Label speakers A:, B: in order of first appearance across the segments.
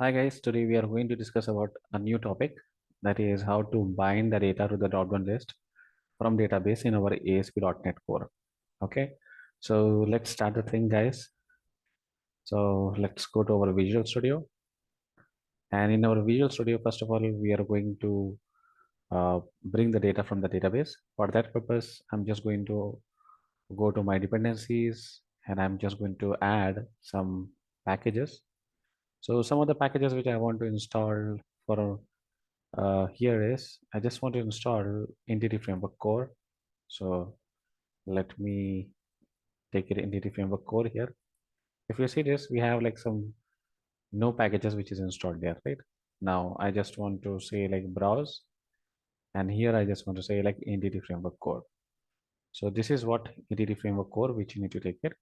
A: Hi guys, today we are going to discuss about a new topic, that is how to bind the data to the drop-down list from database in our ASP.NET Core. Okay, so let's start the thing, guys. So let's go to our Visual Studio, and in our Visual Studio, first of all, we are going to bring the data from the database. For that purpose, I'm just going to go to my dependencies, and I'm just going to add some packages. So some of the packages which I want to install for here is I just want to install Entity Framework Core. So let me take it Entity Framework Core here. If you see this, we have like some no packages which is installed there, right? Now I just want to say like browse, and here I just want to say like Entity Framework Core. So this is what Entity Framework Core which you need to take it.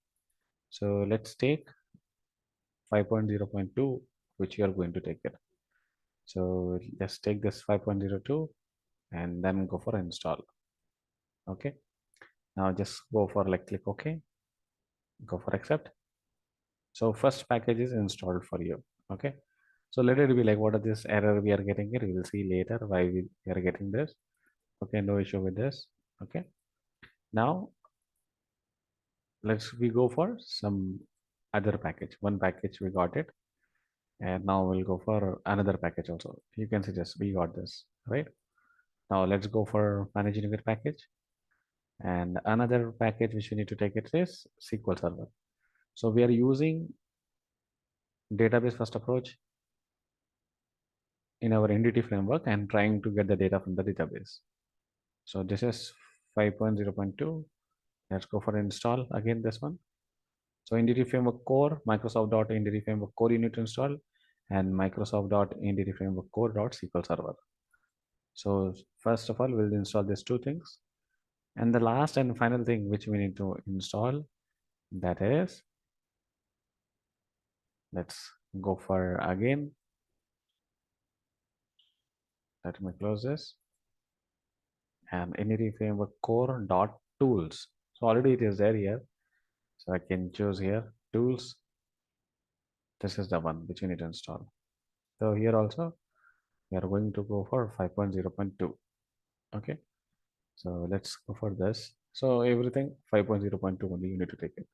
A: So let's take 5.0.2 which you are going to take it. So let's take this 5.02 and then go for install. Okay, now just go for like click OK, go for accept. So first package is installed for you. Okay, so let it be like what are this error we are getting here. We will see later why we are getting this. Okay, no issue with this. Okay, now we go for some other package. One package we got it, and now we'll go for another package also. You can see this, we got this, right? Now let's go for manage unified package, and another package which we need to take it is SQL Server. So we are using database first approach in our entity framework and trying to get the data from the database. So this is 5.0.2. Let's go for install again this one. So entity framework core, Microsoft.entity framework core you need to install, and Microsoft.entity framework core.SQL server. So first of all, we'll install these two things. And the last and final thing which we need to install, that is, let's go for again. Let me close this. And entity framework core dot tools. So already it is there here. So I can choose here tools. This is the one which you need to install. So here also we are going to go for 5.0.2. Okay, so let's go for this. So everything 5.0.2 only you need to take it.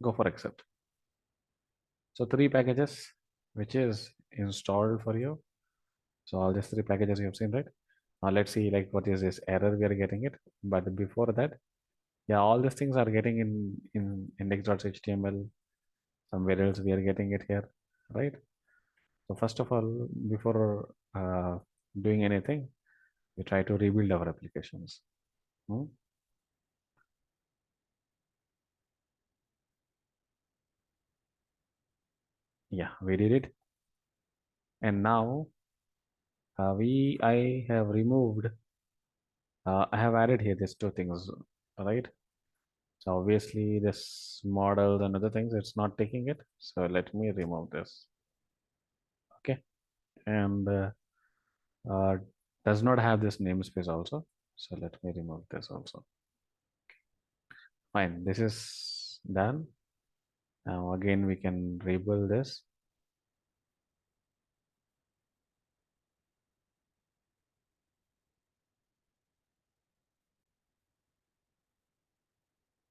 A: Go for accept. So three packages which is installed for you. So all these three packages you have seen, right? Now let's see like what is this error we are getting it. But before that, yeah, all these things are getting in index.html. Somewhere else we are getting it here, right? So first of all, before doing anything, we try to rebuild our applications. Yeah, we did it. And now I have removed, I have added here these two things, right? So obviously this model and other things, it's not taking it. So let me remove this. Okay. And uh, does not have this namespace also. So let me remove this also. Fine, this is done. Now again, we can rebuild this.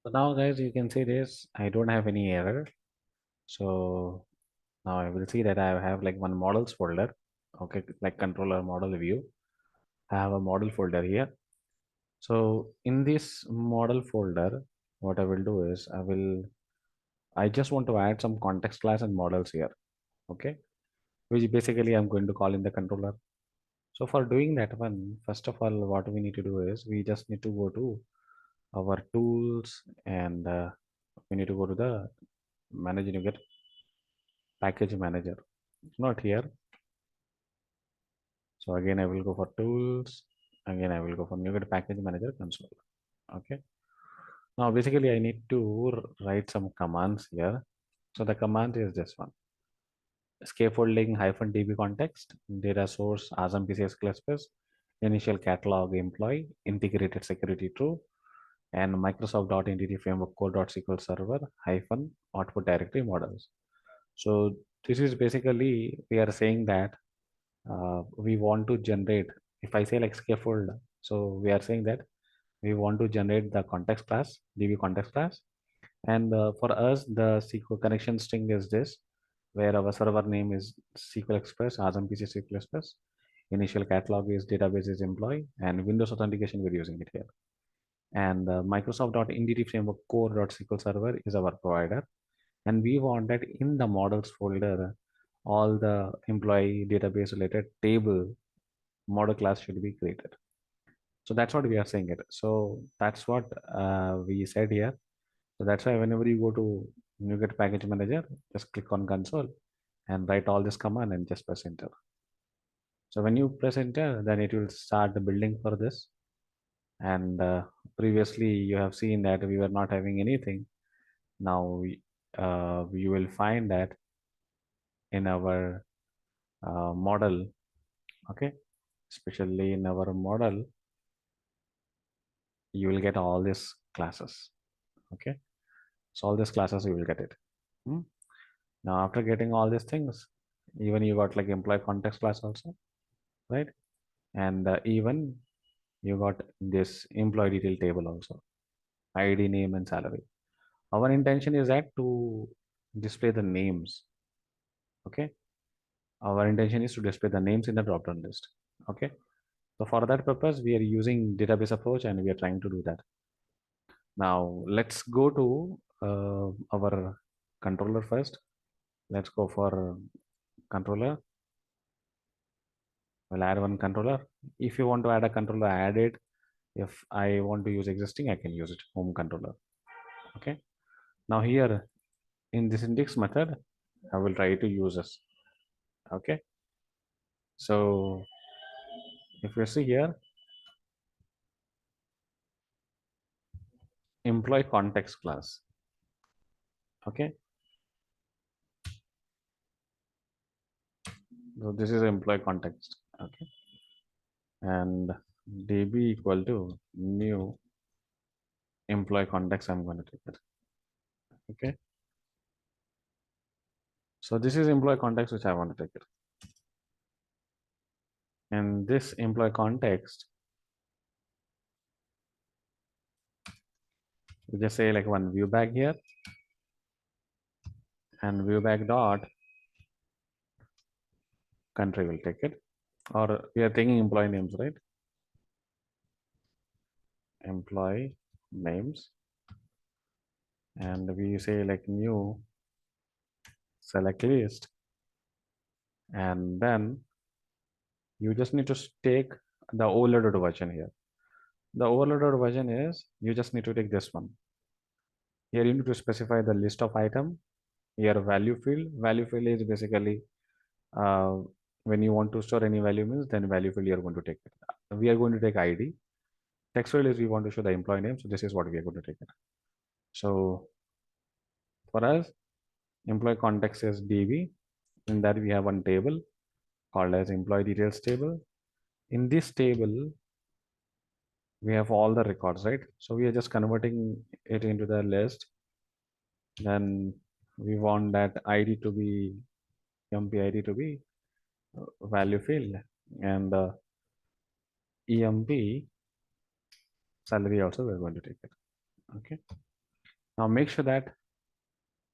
A: So now guys, you can see this, I don't have any error. So now I will see that I have like one models folder. Okay, like controller model view. I have a model folder here. So in this model folder, what I will do is I just want to add some context class and models here. Okay, which basically I'm going to call in the controller. So for doing that one, first of all, what we need to do is we just need to go to our tools, and we need to go to the manage NuGet package manager. It's not here. So again, I will go for tools. Again, I will go for NuGet package manager console. Okay. Now, basically, I need to write some commands here. So the command is this one: scaffolding -db context, data source Asm PCS clusters, initial catalog employee, integrated security true, and Microsoft.entity framework core.sql server hyphen output directory models. So this is basically, we are saying that we want to generate, if I say like scaffold, so we are saying that we want to generate the context class, DB context class. And for us, the SQL connection string is this, where our server name is SQL Express, Azam PC SQL Express. Initial catalog is database is employee, and Windows authentication we're using it here. And Microsoft.entity framework core.SQL server is our provider. And we want that in the models folder, all the employee database related table model class should be created. So that's what we are saying it. So that's what we said here. So that's why whenever you go to NuGet Package Manager, just click on console and write all this command and just press enter. So when you press enter, then it will start the building for this. And previously you have seen that we were not having anything. Now you will find that in our model, okay, especially in our model, you will get all these classes, okay. So all these classes you will get it. Hmm? Now after getting all these things, even you got like employee context class also, right? And even you got this employee detail table also, ID, name, and salary. Our intention is that to display the names, okay. Our intention is to display the names in the drop-down list, okay. So for that purpose, we are using database approach and we are trying to do that. Now let's go to our controller first. Let's go for controller. We'll add one controller. If you want to add a controller, add it. If I want to use existing, I can use it, home controller. Okay. Now here in this index method, I will try to use this. Okay. So if you see here, employee context class. Okay. So this is employee context. Okay. And db equal to new employee context. I'm going to take it. Okay. So this is employee context which I want to take it. And this employee context, we just say like one view back here and view back dot country will take it. Or we are taking employee names, right? Employee names. And we say like new select list. And then you just need to take the overloaded version here. The overloaded version is you just need to take this one. Here you need to specify the list of item. Here value field. Value field is basically uh, when you want to store any value means then value field you are going to take it. We are going to take ID. Text field is we want to show the employee name. So this is what we are going to take it. So for us, employee context is DB. In that we have one table called as employee details table. In this table, we have all the records, right? So we are just converting it into the list. Then we want that ID to be EMP ID to be value field and EMP salary also we're going to take it. Okay. Now make sure that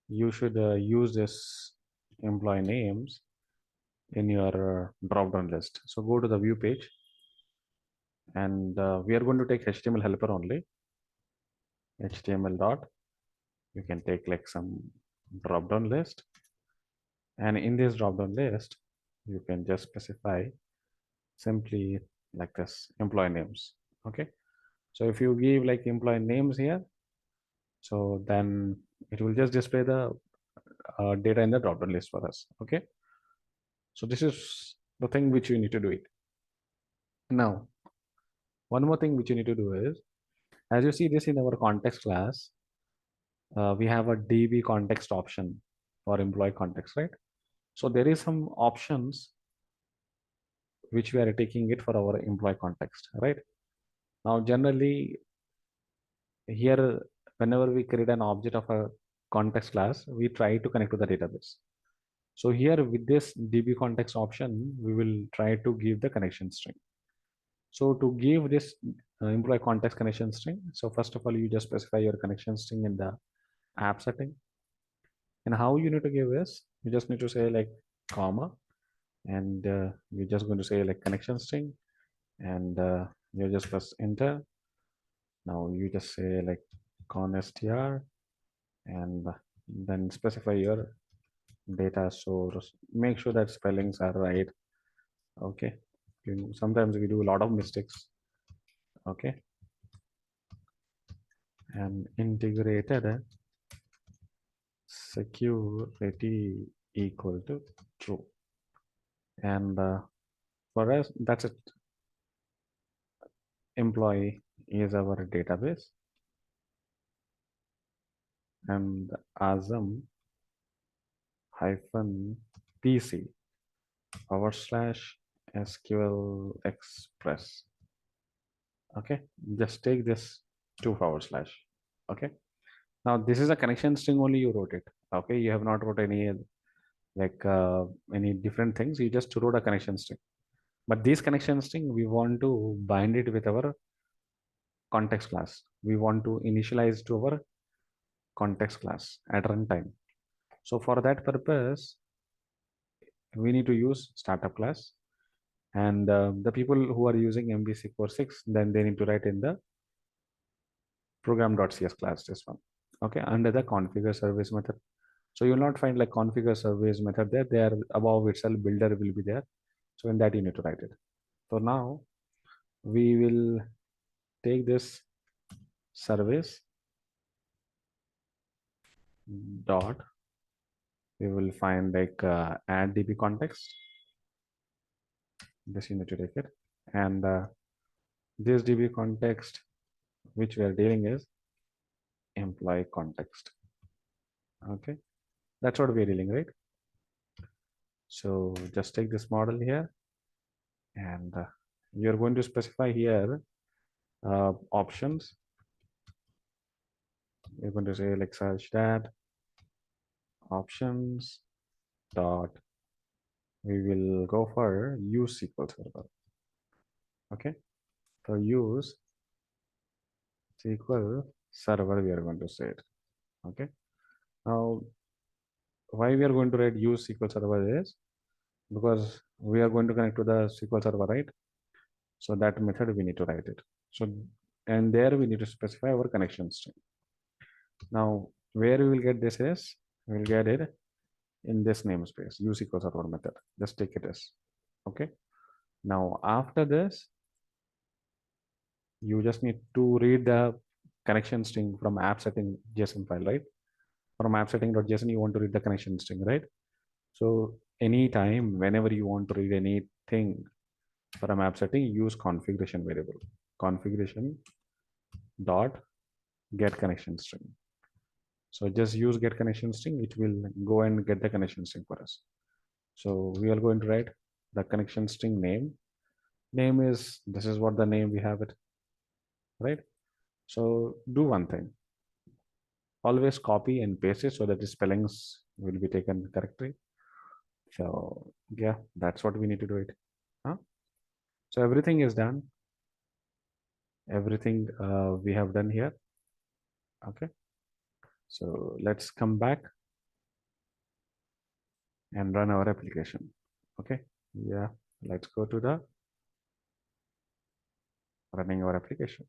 A: you should use this employee names in your drop-down list. So go to the view page and we are going to take HTML helper only. HTML dot, you can take like some drop-down list, and in this drop-down list you can just specify simply like this employee names. Okay, so if you give like employee names here, so then it will just display the data in the drop-down list for us. Okay, so this is the thing which you need to do it. Now one more thing which you need to do is, as you see this in our context class, we have a DB context option for employee context, right? So there is some options which we are taking it for our employee context, right? Now, generally here, whenever we create an object of a context class, we try to connect to the database. So here with this DB context option, we will try to give the connection string. So to give this employee context connection string, so first of all, you just specify your connection string in the app setting. And how you need to give this, you just need to say like comma, and you're just going to say like connection string, and you just press enter. Now you just say like constr, and then specify your data source. Make sure that spellings are right. Okay. Sometimes we do a lot of mistakes. Okay. And integrated security equal to true. And for us, that's it. Employee is our database, and asm hyphen pc / SQL Express. Okay, just take this two /. Okay, now this is a connection string only you wrote it. Okay, you have not wrote any like any different things. You just wrote a connection string. But this connection string, we want to bind it with our context class. We want to initialize to our context class at runtime. So for that purpose, we need to use startup class. And the people who are using MVC Core 6, then they need to write in the program.cs class, this one. Okay, under the configure service method. So you'll not find like configure service method there. There above itself, builder will be there. So in that you need to write it. So now we will take this service dot, we will find like add db context. This you need to take it, and this db context which we are dealing is employee context. Okay, that's what we're dealing, right? So just take this model here, and you're going to specify here options. You're going to say like search that options dot, we will go for use SQL Server. Okay, so use SQL Server we are going to say it. Okay, now why we are going to write use SQL Server is because we are going to connect to the SQL Server, right? So that method we need to write it. So and there we need to specify our connection string. Now where we will get this is, we will get it in this namespace use SQL Server method. Just take it as. Okay, now after this you just need to read the connection string from app setting JSON file, right? From app setting.json you want to read the connection string, right? So anytime whenever you want to read anything from app setting, use configuration variable, configuration dot get connection string. So just use get connection string, it will go and get the connection string for us. So we are going to write the connection string name. Name is, this is what the name we have it, right? So do one thing, always copy and paste it so that the spellings will be taken correctly. So yeah, that's what we need to do it. Huh? So everything is done. Everything we have done here. Okay. So let's come back and run our application. Okay. Yeah. Let's go to the running our application.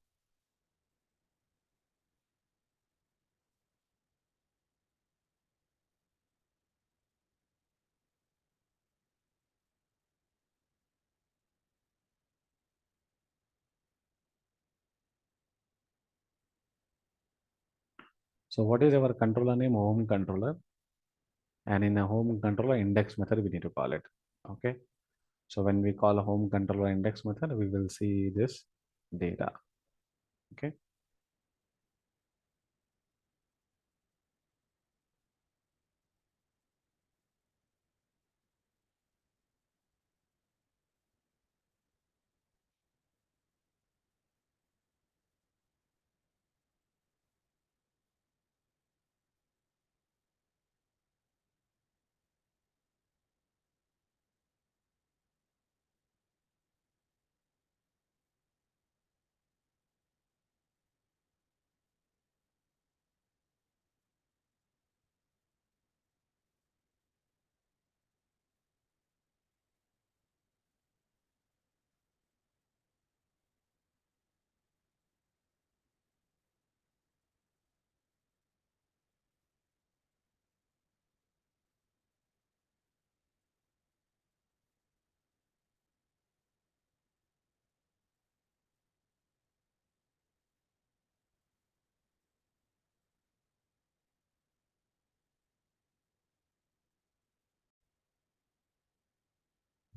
A: So what is our controller name? Home controller. And in a home controller index method, we need to call it. Okay. So when we call a home controller index method, we will see this data. Okay.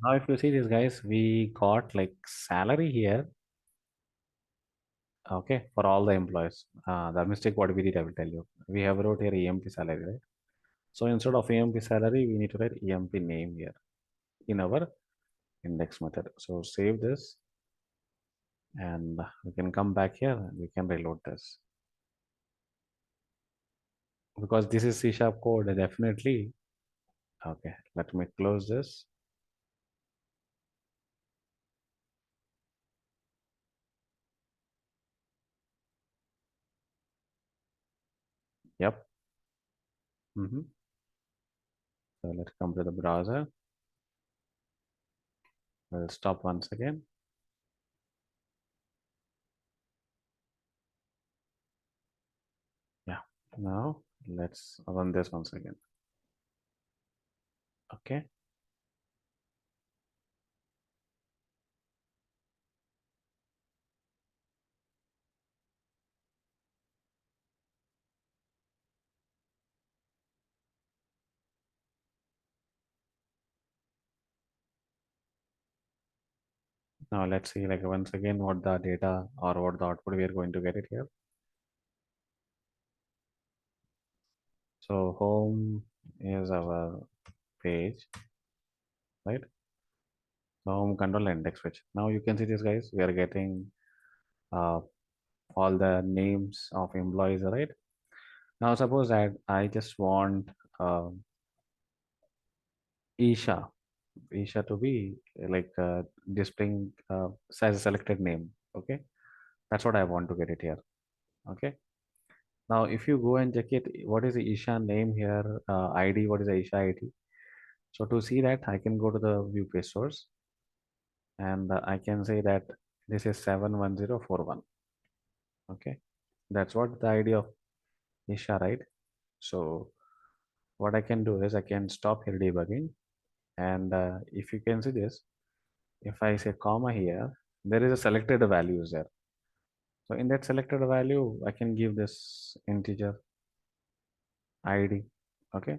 A: Now, if you see this, guys, we got like salary here, okay, for all the employees. The mistake what we did, I will tell you. We have wrote here EMP salary, right? So instead of EMP salary, we need to write EMP name here in our index method. So save this and we can come back here and we can reload this. Because this is C# code, definitely. Okay, let me close this. Yep. So let's come to the browser. We'll stop once again. Yeah. Now let's run this once again. Okay. Now let's see like once again what the data or what the output we are going to get it here. So home is our page, right? So home control index switch. Now you can see this, guys. We are getting uh, all the names of employees, right? Now suppose that I just want Isha, Isha to be like displaying as a selected name. Okay, that's what I want to get it here. Okay. Now if you go and check it, what is the Isha name here? ID. What is the Isha ID? So to see that, I can go to the view page source and I can say that this is 71041. Okay, that's what the ID of Isha, right? So what I can do is I can stop here debugging, and if you can see this, if I say comma here, there is a selected values there. So in that selected value, I can give this integer ID. Okay,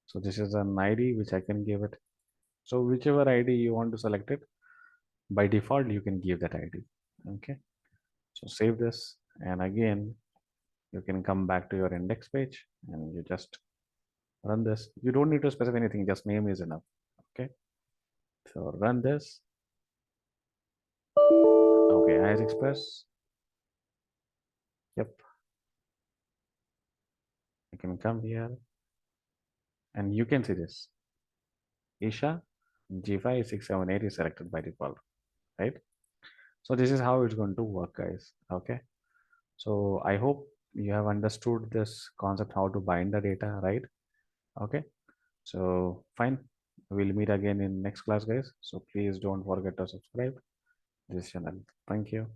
A: so this is an ID which I can give it. So whichever ID you want to select it, by default you can give that ID. Okay, so save this, and again you can come back to your index page and you just run this. You don't need to specify anything, just name is enough. Okay, so run this. Okay, as express. Yep, I can come here and you can see this. Isha G56788 is selected by default, right? So this is how it's going to work, guys. Okay, so I hope you have understood this concept how to bind the data, right? Okay, so fine, we'll meet again in next class, guys. So please don't forget to subscribe this channel. Thank you.